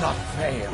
not fail.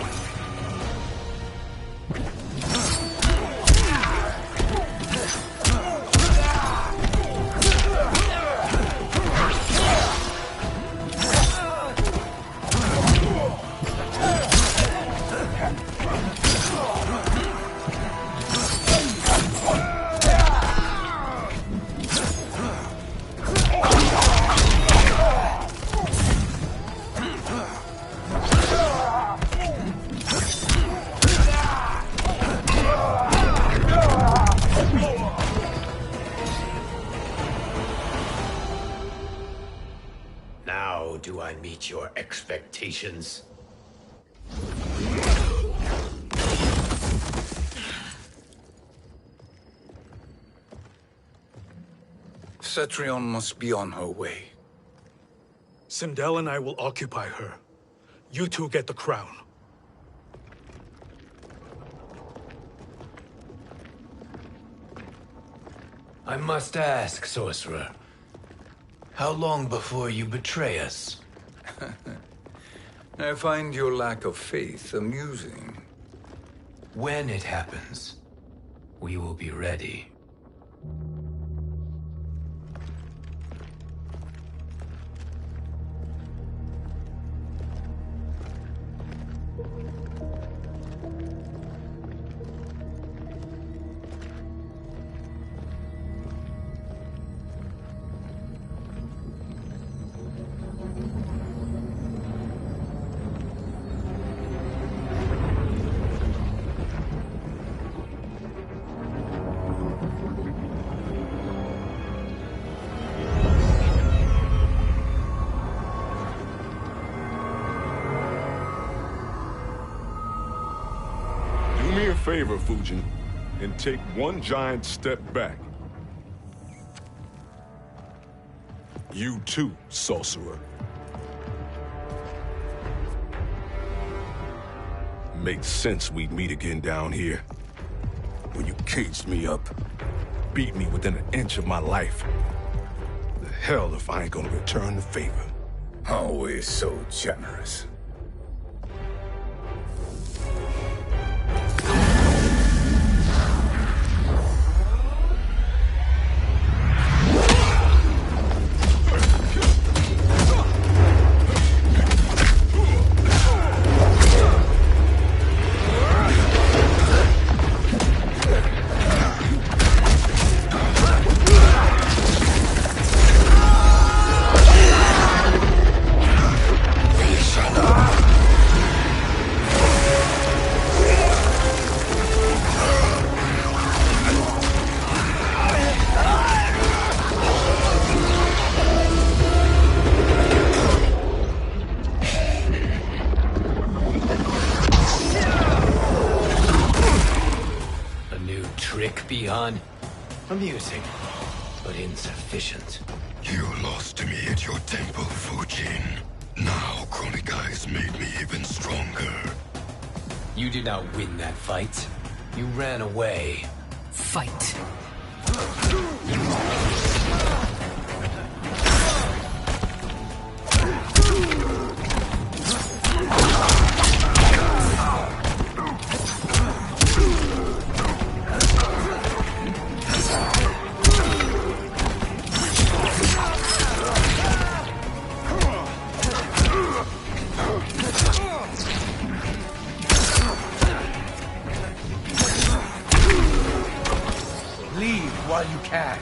Now do I meet your expectations? Cetrion must be on her way. Sindel and I will occupy her. You two get the crown. I must ask, sorcerer. How long before you betray us? I find your lack of faith amusing. When it happens, we will be ready. Do me a favor, Fujin, and take one giant step back. You too, sorcerer. Makes sense we'd meet again down here. When you caged me up, beat me within an inch of my life. The hell if I ain't gonna return the favor. Always so generous. Beyond amusing, but insufficient. You lost to me at your temple, Fujin. Now Chronic Eyes made me even stronger. You did not win that fight. You ran away. Fight. Leave while you can.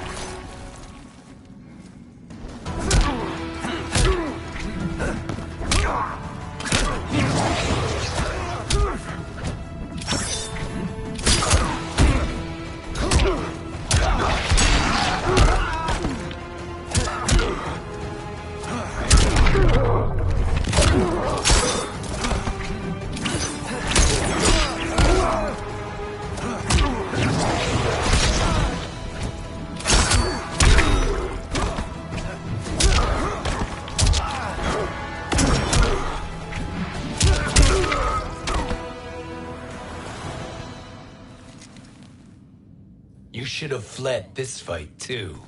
You should have fled this fight, too.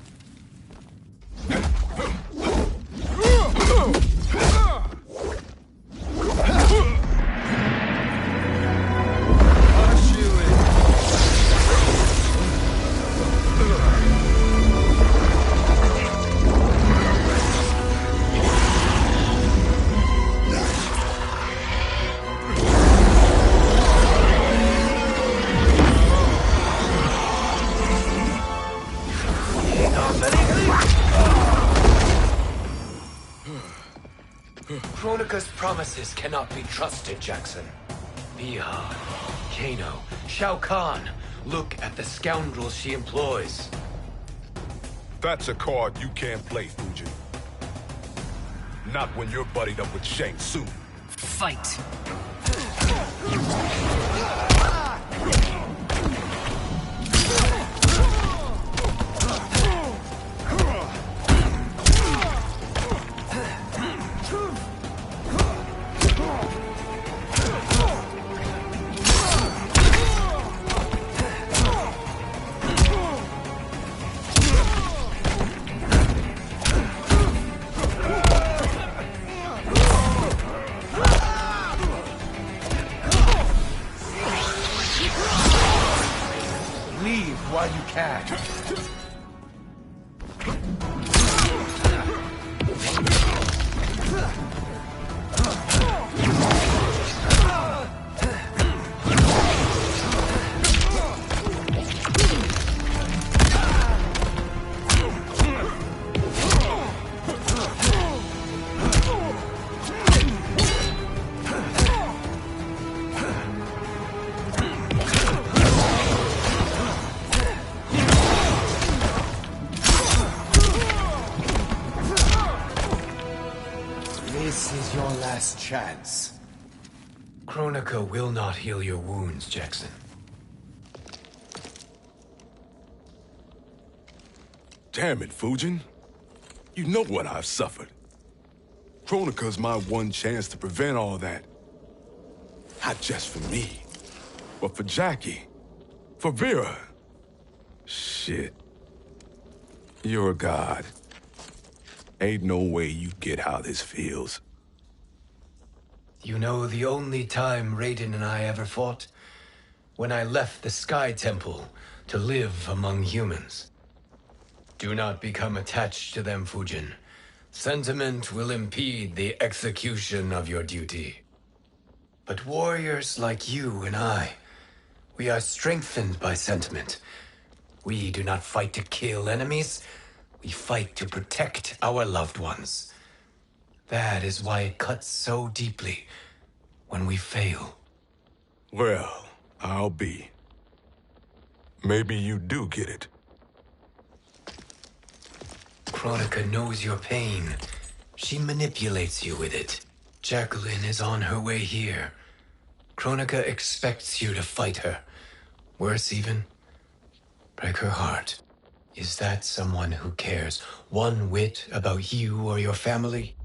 Kronika's promises cannot be trusted, Jackson. Bihar, Kano, Shao Kahn. Look at the scoundrels she employs. That's a card you can't play, Fujin. Not when you're buddied up with Shang Tsung. Fight! Leave while you can. This is your last chance. Kronika will not heal your wounds, Jackson. Damn it, Fujin. You know what I've suffered. Kronika's my one chance to prevent all that. Not just for me, but for Jackie, for Vera. Shit. You're a god. Ain't no way you get how this feels. You know the only time Raiden and I ever fought? When I left the Sky Temple to live among humans. Do not become attached to them, Fujin. Sentiment will impede the execution of your duty. But warriors like you and I, we are strengthened by sentiment. We do not fight to kill enemies. We fight to protect our loved ones. That is why it cuts so deeply when we fail. Well, I'll be. Maybe you do get it. Kronika knows your pain. She manipulates you with it. Jacqueline is on her way here. Kronika expects you to fight her. Worse even, break her heart. Is that someone who cares one whit about you or your family?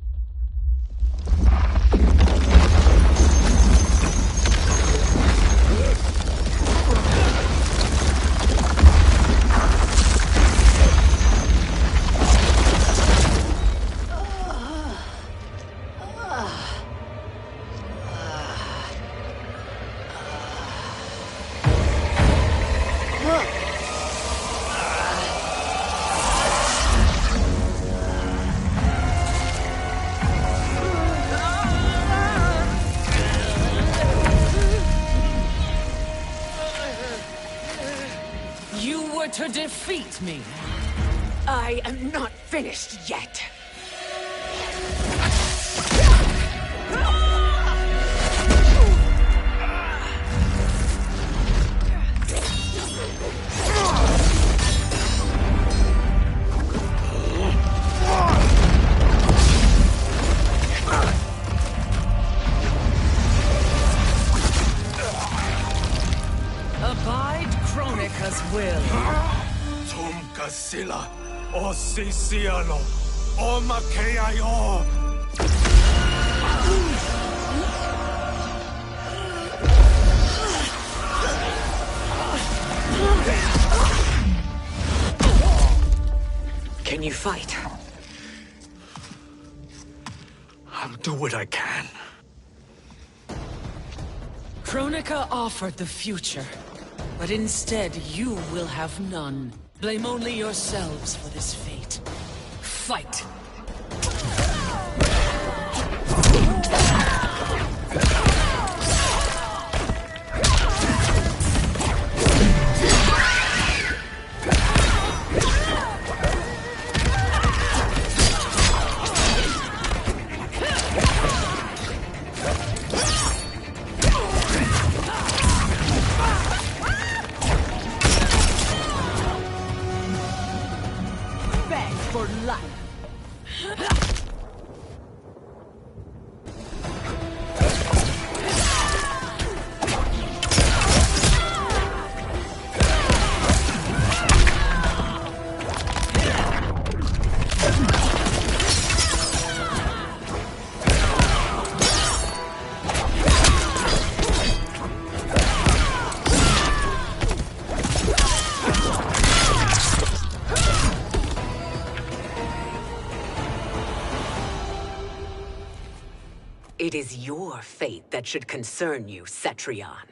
To defeat me. I am not finished yet. Abide Kronika's will. Kasila, o Sisiano, o Makeayo. Can you fight? I'll do what I can. Kronika offered the future, but instead you will have none. Blame only yourselves for this fate. Fight! It is your fate that should concern you, Cetrion.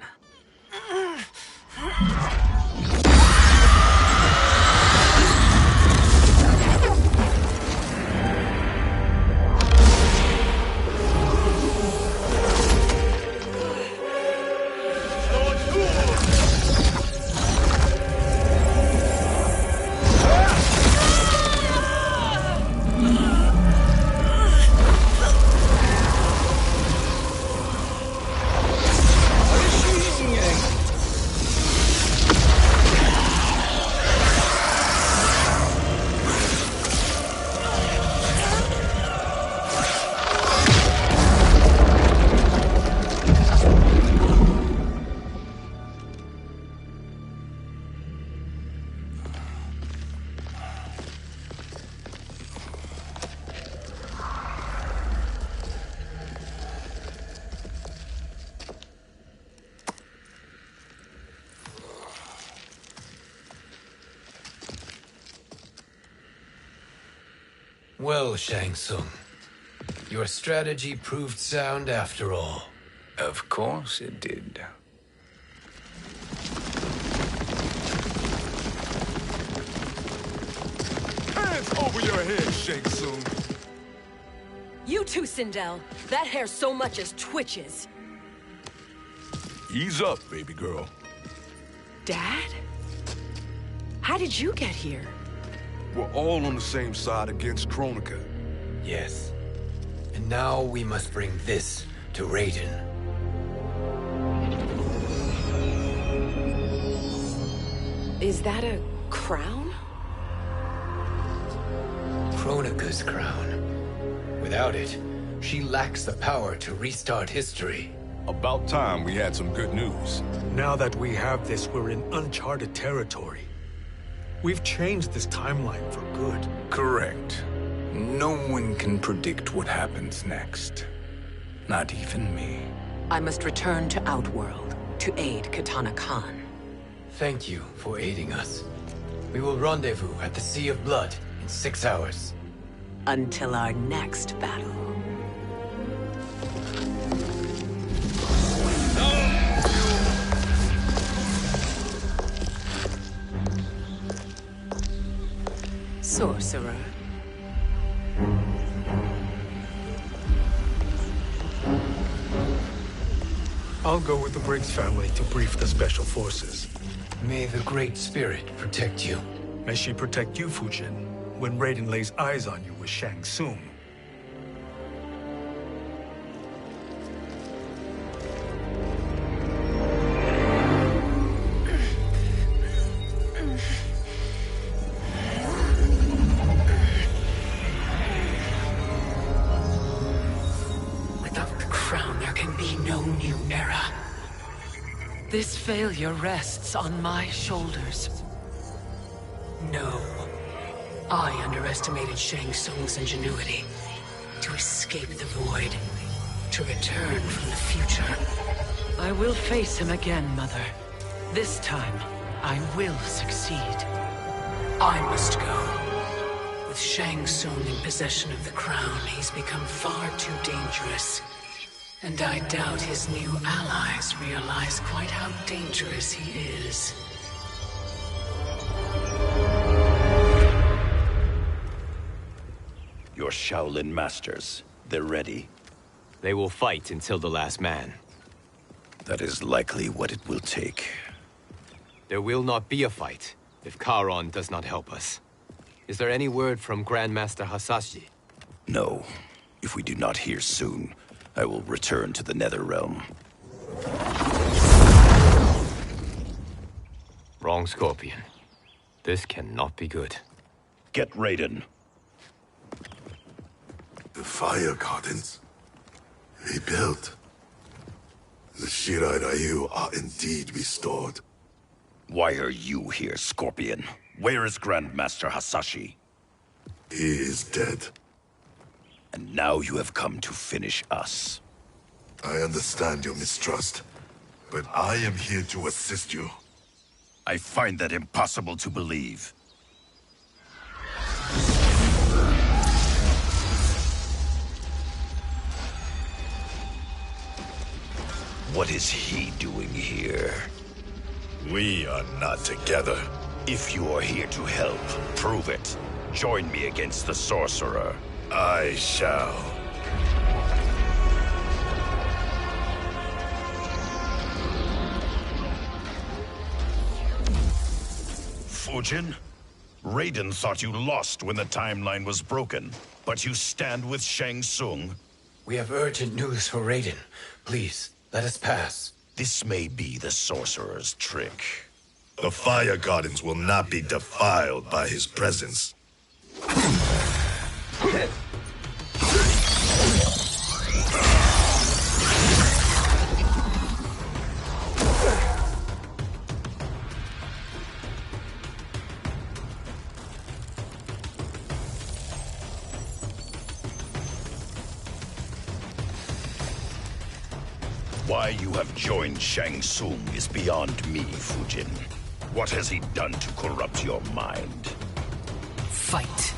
Well, Shang Tsung, your strategy proved sound after all. Of course it did. Hands over your head, Shang Tsung. You too, Sindel. That hair so much as twitches. Ease up, baby girl. Dad? How did you get here? We're all on the same side against Kronika. Yes. And now we must bring this to Raiden. Is that a crown? Kronika's crown. Without it, she lacks the power to restart history. About time we had some good news. Now that we have this, we're in uncharted territory. We've changed this timeline for good. Correct. No one can predict what happens next. Not even me. I must return to Outworld to aid Katana Khan. Thank you for aiding us. We will rendezvous at the Sea of Blood in 6 hours. Until our next battle. Sorcerer. I'll go with the Briggs family to brief the Special Forces. May the Great Spirit protect you. May she protect you, Fujin, when Raiden lays eyes on you with Shang Tsung. Without the crown, there can be no new era. This failure rests on my shoulders. No. I underestimated Shang Tsung's ingenuity. To escape the void. To return from the future. I will face him again, Mother. This time, I will succeed. I must go. With Shang Tsung in possession of the crown, he's become far too dangerous. And I doubt his new allies realize quite how dangerous he is. Your Shaolin masters, they're ready. They will fight until the last man. That is likely what it will take. There will not be a fight if Charon does not help us. Is there any word from Grandmaster Hasashi? No. If we do not hear soon, I will return to the Netherrealm. Wrong, Scorpion. This cannot be good. Get Raiden. fire gardens. Rebuilt. The Shirai Ryu are indeed restored. Why are you here, Scorpion? Where is Grandmaster Hasashi? He is dead. And now you have come to finish us. I understand your mistrust, but I am here to assist you. I find that impossible to believe. What is he doing here? We are not together. If you are here to help, prove it. Join me against the sorcerer. I shall. Fujin? Raiden thought you lost when the timeline was broken, but you stand with Shang Tsung. We have urgent news for Raiden. Please, let us pass. This may be the sorcerer's trick. The fire gardens will not be defiled by his presence. Why you have joined Shang Tsung is beyond me, Fujin. What has he done to corrupt your mind? Fight.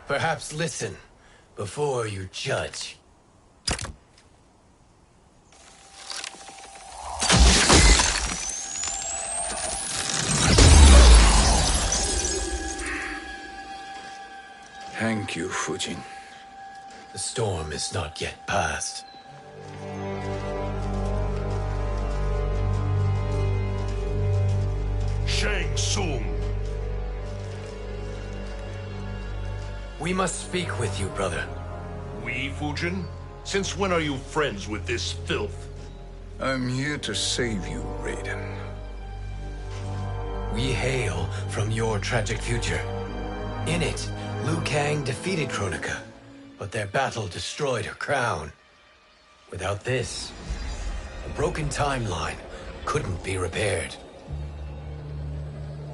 Perhaps listen before you judge. Thank you, Fujin. The storm is not yet past. Shang Tsung! We must speak with you, brother. We, Fujin? Since when are you friends with this filth? I'm here to save you, Raiden. We hail from your tragic future. In it, Liu Kang defeated Kronika, but their battle destroyed her crown. Without this, a broken timeline couldn't be repaired.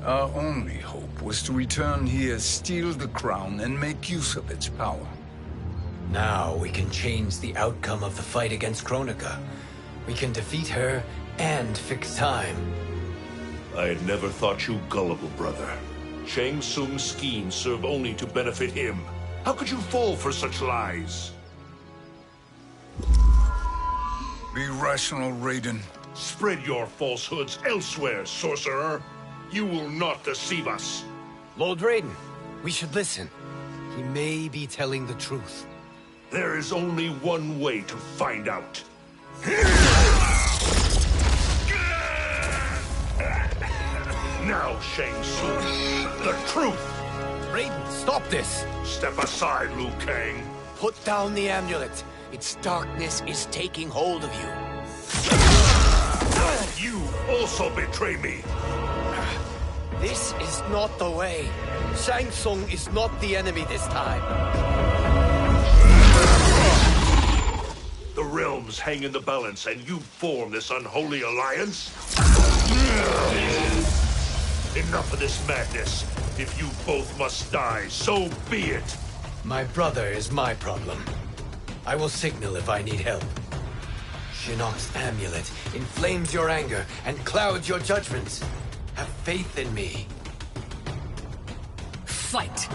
Our only hope was to return here, steal the crown, and make use of its power. Now we can change the outcome of the fight against Kronika. We can defeat her and fix time. I had never thought you gullible, brother. Shang Tsung's schemes serve only to benefit him. How could you fall for such lies? Be rational, Raiden. Spread your falsehoods elsewhere, sorcerer. You will not deceive us. Lord Raiden, we should listen. He may be telling the truth. There is only one way to find out. Now, Shang Tsung, the truth! Raiden, stop this! Step aside, Liu Kang. Put down the amulet. Its darkness is taking hold of you. You also betray me. This is not the way. Shang Tsung is not the enemy this time. hang in the balance and you form this unholy alliance? Enough of this madness. If you both must die, so be it. My brother is my problem. I will signal if I need help. Shinnok's amulet inflames your anger and clouds your judgments. Have faith in me. Fight!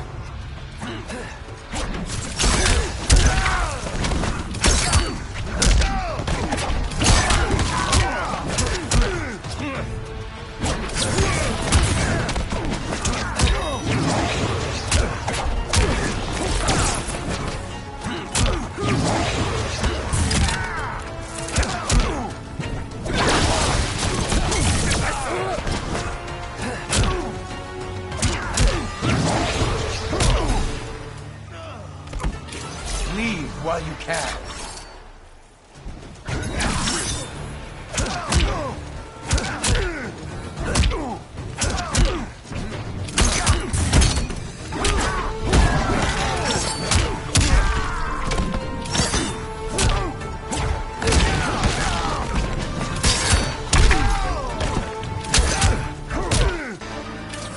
Leave while you can.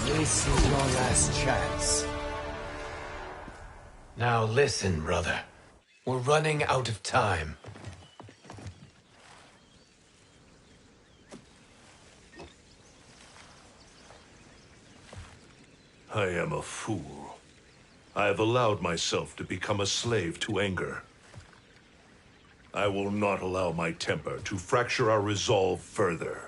This is your last chance. Now listen, brother. We're running out of time. I am a fool. I have allowed myself to become a slave to anger. I will not allow my temper to fracture our resolve further.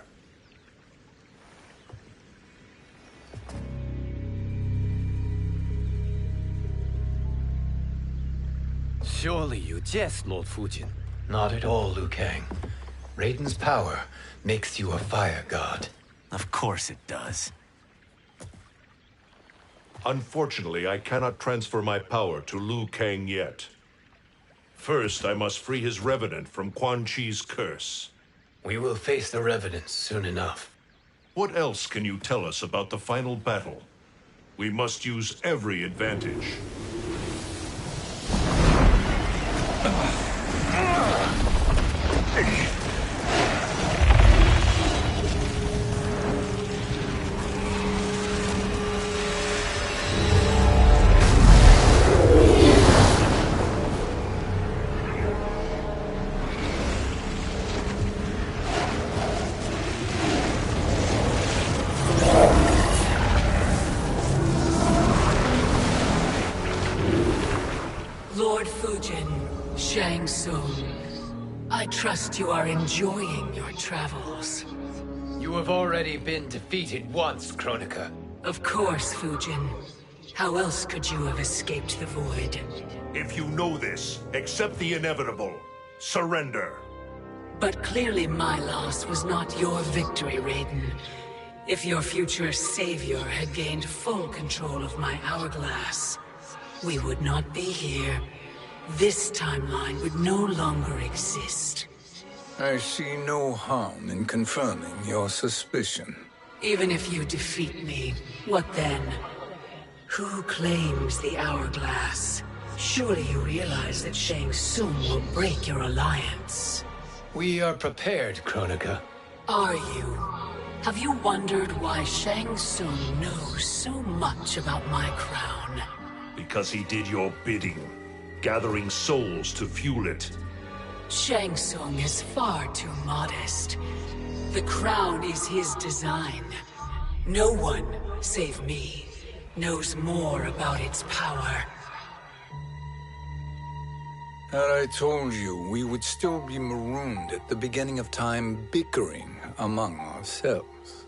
Surely you jest, Lord Fujin. Not at all, Liu Kang. Raiden's power makes you a fire god. Of course it does. Unfortunately, I cannot transfer my power to Liu Kang yet. First, I must free his revenant from Quan Chi's curse. We will face the revenants soon enough. What else can you tell us about the final battle? We must use every advantage. Lord Fujin, Shang Tsung, I trust you are enjoying your travels. You have already been defeated once, Kronika. Of course, Fujin. How else could you have escaped the void? If you know this, accept the inevitable. Surrender. But clearly my loss was not your victory, Raiden. If your future savior had gained full control of my hourglass, we would not be here. This timeline would no longer exist. I see no harm in confirming your suspicion. Even if you defeat me, what then? Who claims the hourglass? Surely you realize that Shang Tsung will break your alliance. We are prepared, Kronika. Are you? Have you wondered why Shang Tsung knows so much about my crown? Because he did your bidding, gathering souls to fuel it. Shang Tsung is far too modest. The crown is his design. No one, save me, knows more about its power. Had I told you, we would still be marooned at the beginning of time, bickering among ourselves.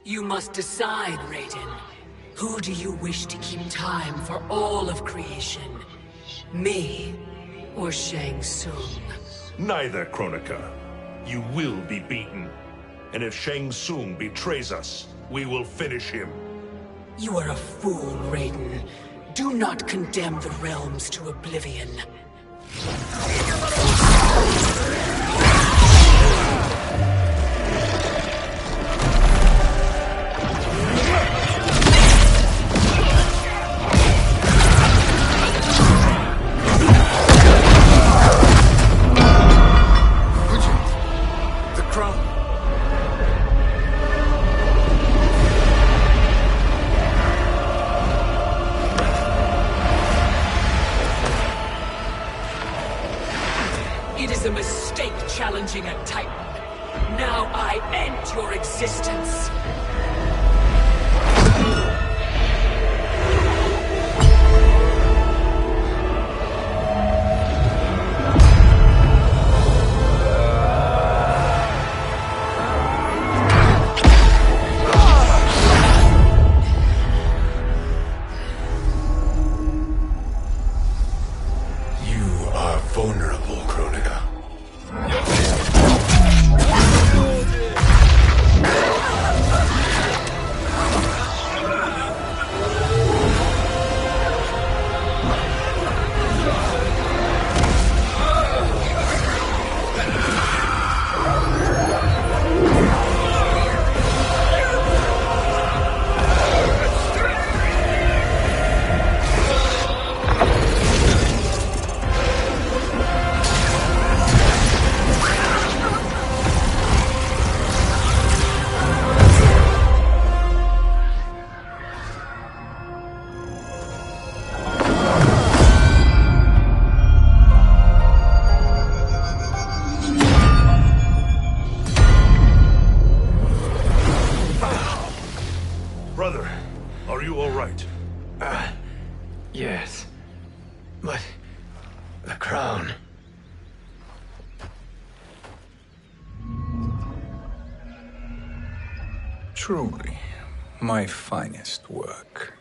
You must decide, Raiden. Who do you wish to keep time for all of creation? Me or Shang Tsung? Neither, Kronika. You will be beaten. And if Shang Tsung betrays us, we will finish him. You are a fool, Raiden. Do not condemn the realms to oblivion. a mistake challenging a Titan. Now I end your existence. Vulnerable, Kronika. Brother, are you all right? Yes. But the crown. Truly, my finest work.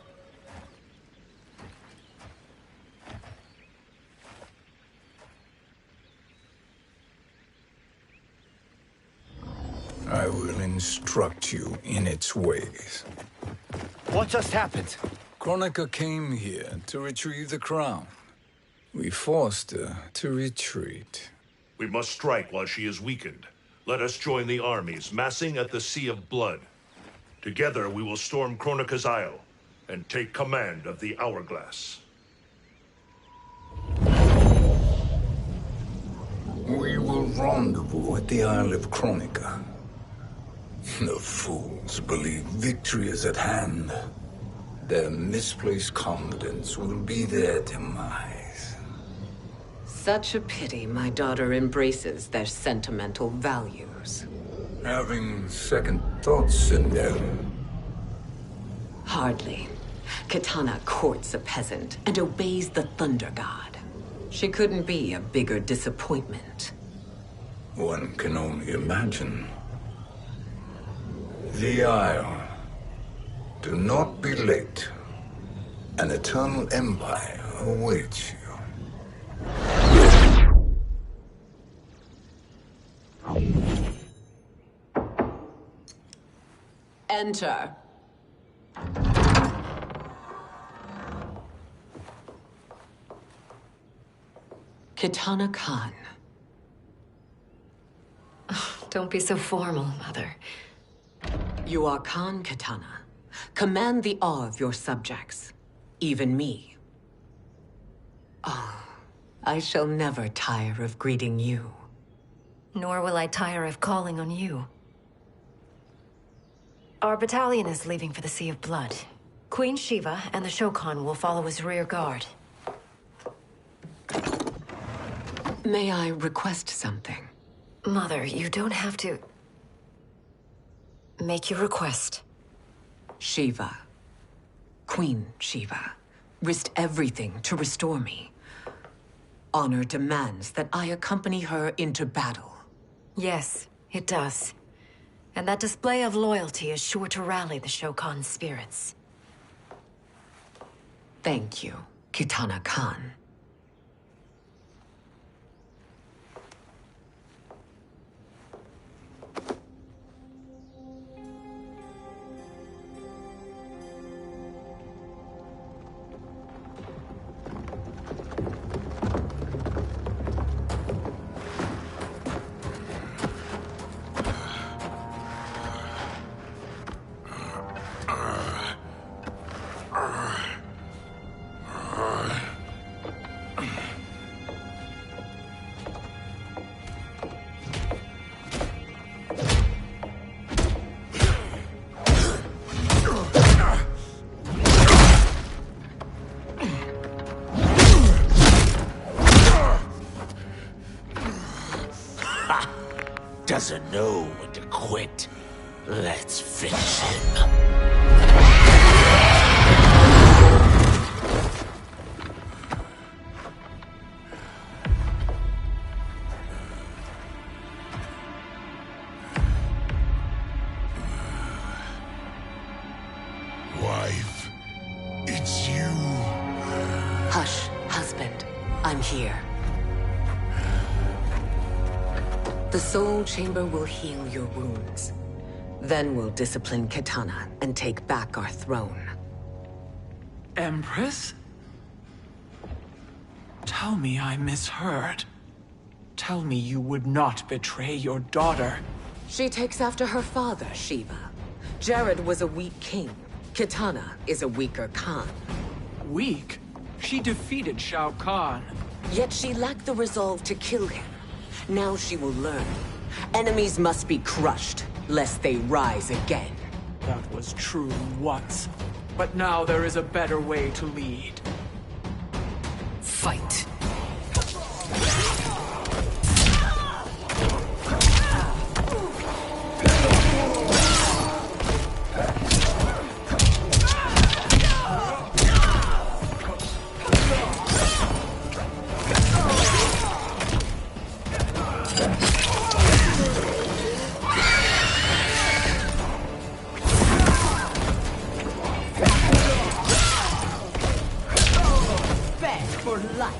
I will instruct you in its ways. What just happened? Kronika came here to retrieve the crown. We forced her to retreat. We must strike while she is weakened. Let us join the armies, massing at the Sea of Blood. Together we will storm Kronika's Isle and take command of the Hourglass. We will rendezvous at the Isle of Kronika. The fools believe victory is at hand. Their misplaced confidence will be their demise. Such a pity my daughter embraces their sentimental values. Having second thoughts, Sindel. Hardly. Kitana courts a peasant and obeys the Thunder God. She couldn't be a bigger disappointment. One can only imagine. The Isle. Do not be late. An eternal empire awaits you. Enter. Kitana Khan. Don't be so formal, Mother. You are Khan Kitana. Command the awe of your subjects. Even me. Oh, I shall never tire of greeting you. Nor will I tire of calling on you. Our battalion is leaving for the Sea of Blood. Queen Shiva and the Shokan will follow as rear guard. May I request something? Mother, you don't have to... Make your request. Shiva. Queen Shiva. Risked everything to restore me. Honor demands that I accompany her into battle. Yes, it does. And that display of loyalty is sure to rally the Shokan's spirits. Thank you, Kitana Khan. doesn't know when to quit. Let's finish him. Wife, it's you. Hush, husband. I'm here. The Soul Chamber will heal your wounds. Then we'll discipline Kitana and take back our throne. Empress? Tell me I misheard. Tell me you would not betray your daughter. She takes after her father, Shiva. Jared was a weak king. Kitana is a weaker Khan. Weak? She defeated Shao Kahn. Yet she lacked the resolve to kill him. Now she will learn. Enemies must be crushed, lest they rise again. That was true once. But now there is a better way to lead. Fight. For life.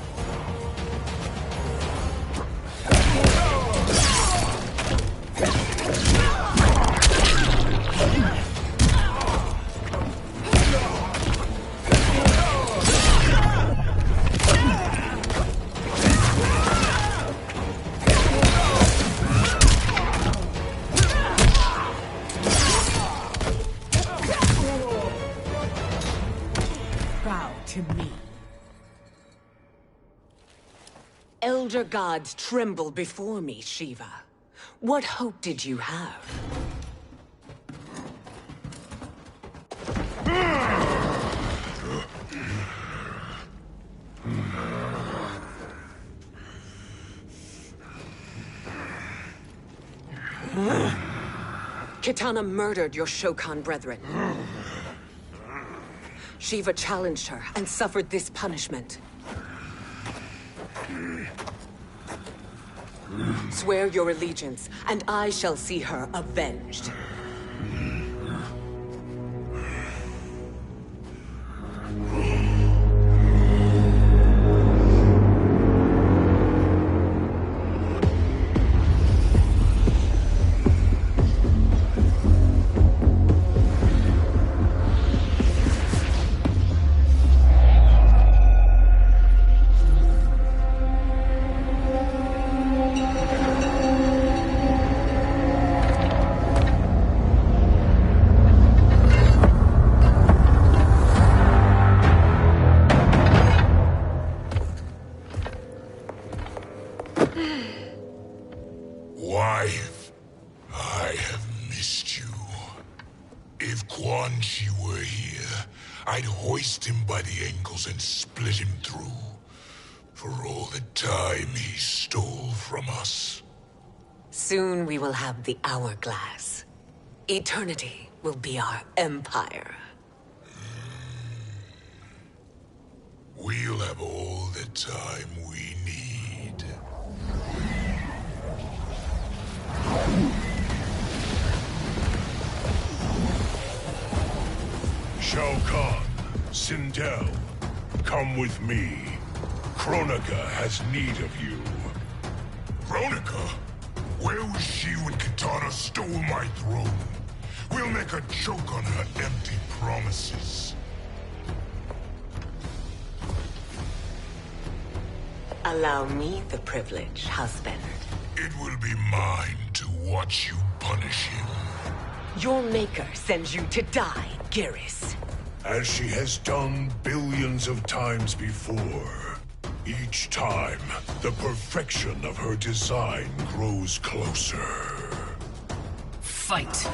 Bow to me. Elder gods tremble before me, Shiva. What hope did you have? Kitana murdered your Shokan brethren. Shiva challenged her and suffered this punishment. Swear your allegiance, and I shall see her avenged. Wife, I have missed you. If Quan Chi were here, I'd hoist him by the ankles and split him through. For all the time he stole from us. Soon we will have the hourglass. Eternity will be our empire. We'll have all the time we need. Shao Kahn, Sindel, come with me. Kronika has need of you. Kronika? Where was she when Kitana stole my throne? We'll make a joke on her empty promises. Allow me the privilege, husband. It will be mine to watch you punish him. Your maker sends you to die, Geras. As she has done billions of times before. Each time, the perfection of her design grows closer. Fight!